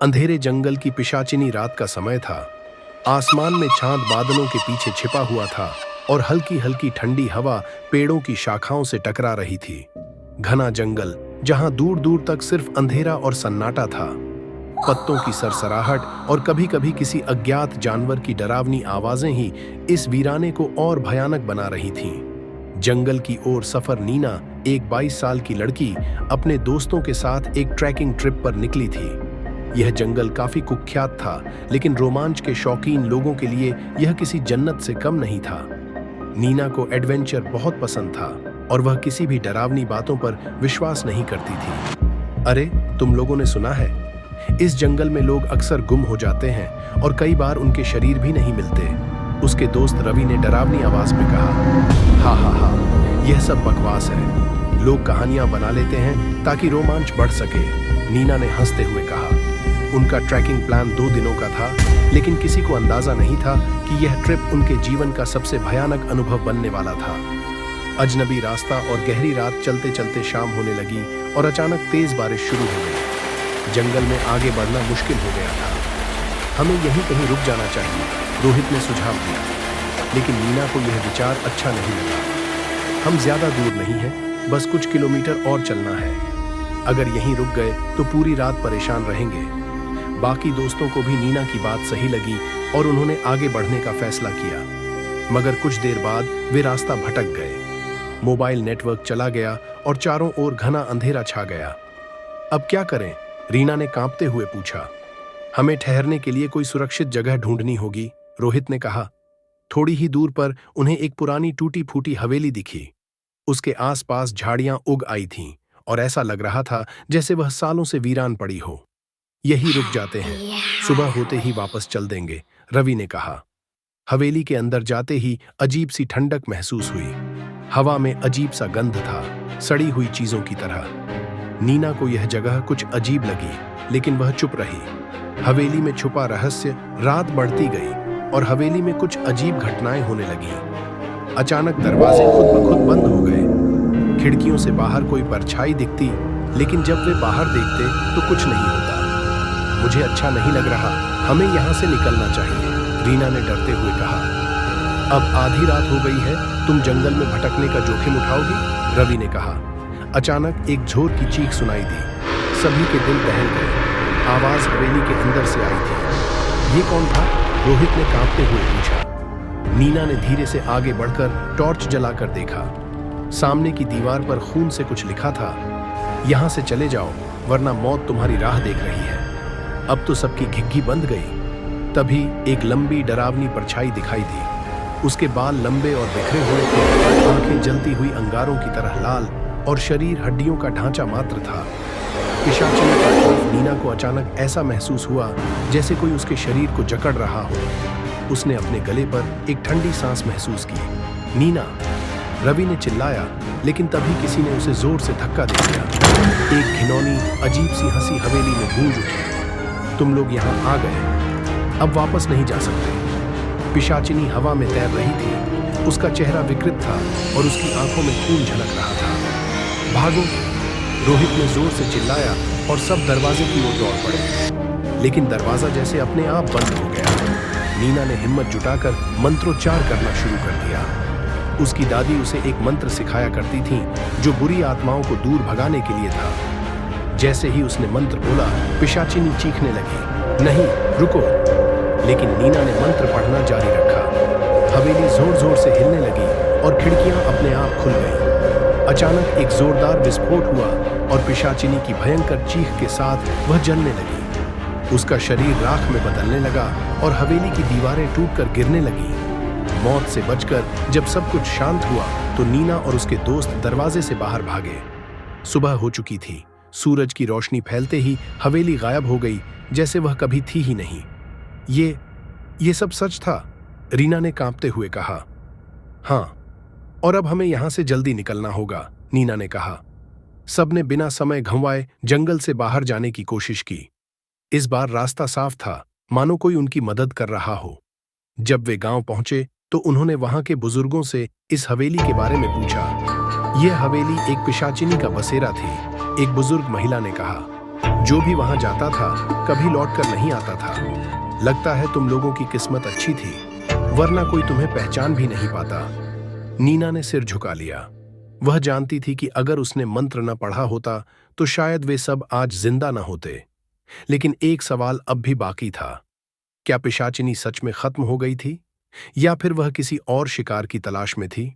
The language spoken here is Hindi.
अंधेरे जंगल की पिशाचिनी रात का समय था। आसमान में चांद बादलों के पीछे छिपा हुआ था और हल्की हल्की ठंडी हवा पेड़ों की शाखाओं से टकरा रही थी। घना जंगल जहां दूर दूर तक सिर्फ अंधेरा और सन्नाटा था। पत्तों की सरसराहट और कभी कभी किसी अज्ञात जानवर की डरावनी आवाजें ही इस वीराने को और भयानक बना रही थीं। जंगल की ओर सफर नीना, एक 22 साल की लड़की, अपने दोस्तों के साथ एक ट्रैकिंग ट्रिप पर निकली थी। यह जंगल काफी कुख्यात था, लेकिन रोमांच के शौकीन लोगों के लिए यह किसी जन्नत से कम नहीं था। नीना को एडवेंचर बहुत पसंद था और वह किसी भी डरावनी बातों पर विश्वास नहीं करती थी। अरे, तुम लोगों ने सुना है, इस जंगल में लोग अक्सर गुम हो जाते हैं और कई बार उनके शरीर भी नहीं मिलते, उसके दोस्त रवि ने डरावनी आवाज में कहा। हा हा हा, यह सब बकवास है। लोग कहानियां बना लेते हैं ताकि रोमांच बढ़ सके, नीना ने हंसते हुए कहा। उनका ट्रैकिंग प्लान 2 दिनों का था, लेकिन किसी को अंदाजा नहीं था कि यह ट्रिप उनके जीवन का सबसे भयानक अनुभव बनने वाला था। अजनबी रास्ता और गहरी रात चलते चलते शाम होने लगी और अचानक तेज बारिश शुरू हो गई। जंगल में आगे बढ़ना मुश्किल हो गया था। हमें यहीं कहीं रुक जाना चाहिए, रोहित ने सुझाव दिया, लेकिन मीना को यह विचार अच्छा नहीं लगा। हम ज्यादा दूर नहीं हैं, बस कुछ किलोमीटर और चलना है। अगर यहीं रुक गए तो पूरी रात परेशान रहेंगे। बाकी दोस्तों को भी नीना की बात सही लगी और उन्होंने आगे बढ़ने का फैसला किया। मगर कुछ देर बाद वे रास्ता भटक गए। मोबाइल नेटवर्क चला गया और चारों ओर घना अंधेरा छा गया। अब क्या करें? रीना ने कांपते हुए पूछा। हमें ठहरने के लिए कोई सुरक्षित जगह ढूंढनी होगी, रोहित ने कहा। थोड़ी ही दूर पर उन्हें एक पुरानी टूटी फूटी हवेली दिखी। उसके आसपास झाड़ियां उग आई थीं और ऐसा लग रहा था जैसे वह सालों से वीरान पड़ी हो। यही रुक जाते हैं, सुबह होते ही वापस चल देंगे, रवि ने कहा। हवेली के अंदर जाते ही अजीब सी ठंडक महसूस हुई। हवा में अजीब सा गंध था, सड़ी हुई चीजों की तरह। नीना को यह जगह कुछ अजीब लगी, लेकिन वह चुप रही। हवेली में छुपा रहस्य। रात बढ़ती गई और हवेली में कुछ अजीब घटनाएं होने लगीं। अचानक दरवाजे खुद ब खुद बंद हो गए। खिड़कियों से बाहर कोई परछाई दिखती, लेकिन जब वे बाहर देखते तो कुछ नहीं होता। मुझे अच्छा नहीं लग रहा, हमें यहाँ से निकलना चाहिए, रीना ने डरते हुए कहा। अब आधी रात हो गई है, तुम जंगल में भटकने का जोखिम उठाओगी? रवि ने कहा। अचानक एक झोर की चीख सुनाई दी। सभी के दिल दहल गए। आवाज हवेली के अंदर से आई थी। ये कौन था? रोहित ने कांपते हुए पूछा। नीना ने धीरे से आगे बढ़कर टॉर्च जलाकर देखा। सामने की दीवार पर खून से कुछ लिखा था। यहां से चले जाओ, वरना मौत तुम्हारी राह देख रही है। अब तो सबकी घिघी बंद गई। तभी एक लंबी डरावनी परछाई दिखाई दी। उसके बाल लंबे और बिखरे हुए थे, आंखें जलती हुई अंगारों की तरह लाल और शरीर हड्डियों का ढांचा मात्र था। पिशाचिनी का खौफ नीना को अचानक ऐसा महसूस हुआ जैसे कोई उसके शरीर को जकड़ रहा हो। उसने अपने गले पर एक ठंडी सांस महसूस की। नीना, रवि ने चिल्लाया, लेकिन तभी किसी ने उसे जोर से धक्का दे दिया। एक घिनौनी अजीब सी हंसी हवेली में गूंज उठी। तुम लोग यहाँ आ गए, अब वापस नहीं जा सकते। पिशाचिनी हवा में तैर रही थी। उसका चेहरा विकृत था और उसकी आंखों में खून झलक रहा था। भागो, रोहित ने जोर से चिल्लाया और सब दरवाजे की ओर दौड़ पड़े। लेकिन दरवाजा जैसे अपने आप बंद हो गया। नीना ने हिम्मत जुटाकर मंत्रोच्चार करना शुरू कर दिया। उसकी दादी उसे एक मंत्र सिखाया करती थी जो बुरी आत्माओं को दूर भगाने के लिए था। जैसे ही उसने मंत्र बोला, पिशाचिनी चीखने लगी। नहीं, रुको! लेकिन नीना ने मंत्र पढ़ना जारी रखा। हवेली जोर जोर से हिलने लगी और खिड़कियां अपने आप खुल गईं। अचानक एक जोरदार विस्फोट हुआ और पिशाचिनी की भयंकर चीख के साथ वह जलने लगी। उसका शरीर राख में बदलने लगा और हवेली की दीवारें टूटकर गिरने लगीं। मौत से बचकर जब सब कुछ शांत हुआ तो नीना और उसके दोस्त दरवाजे से बाहर भागे। सुबह हो चुकी थी। सूरज की रोशनी फैलते ही हवेली गायब हो गई, जैसे वह कभी थी ही नहीं। ये सब सच था? रीना ने कांपते हुए कहा। हाँ, और अब हमें यहां से जल्दी निकलना होगा, नीना ने कहा। सबने बिना समय गंवाए जंगल से बाहर जाने की कोशिश की। इस बार रास्ता साफ था, मानो कोई उनकी मदद कर रहा हो। जब वे गांव पहुंचे तो उन्होंने वहां के बुजुर्गों से इस हवेली के बारे में पूछा। यह हवेली एक पिशाचिनी का बसेरा थी, एक बुजुर्ग महिला ने कहा। जो भी वहां जाता था कभी लौटकर नहीं आता था। लगता है तुम लोगों की किस्मत अच्छी थी, वरना कोई तुम्हें पहचान भी नहीं पाता। नीना ने सिर झुका लिया। वह जानती थी कि अगर उसने मंत्र न पढ़ा होता तो शायद वे सब आज जिंदा न होते। लेकिन एक सवाल अब भी बाकी था। क्या पिशाचिनी सच में खत्म हो गई थी, या फिर वह किसी और शिकार की तलाश में थी?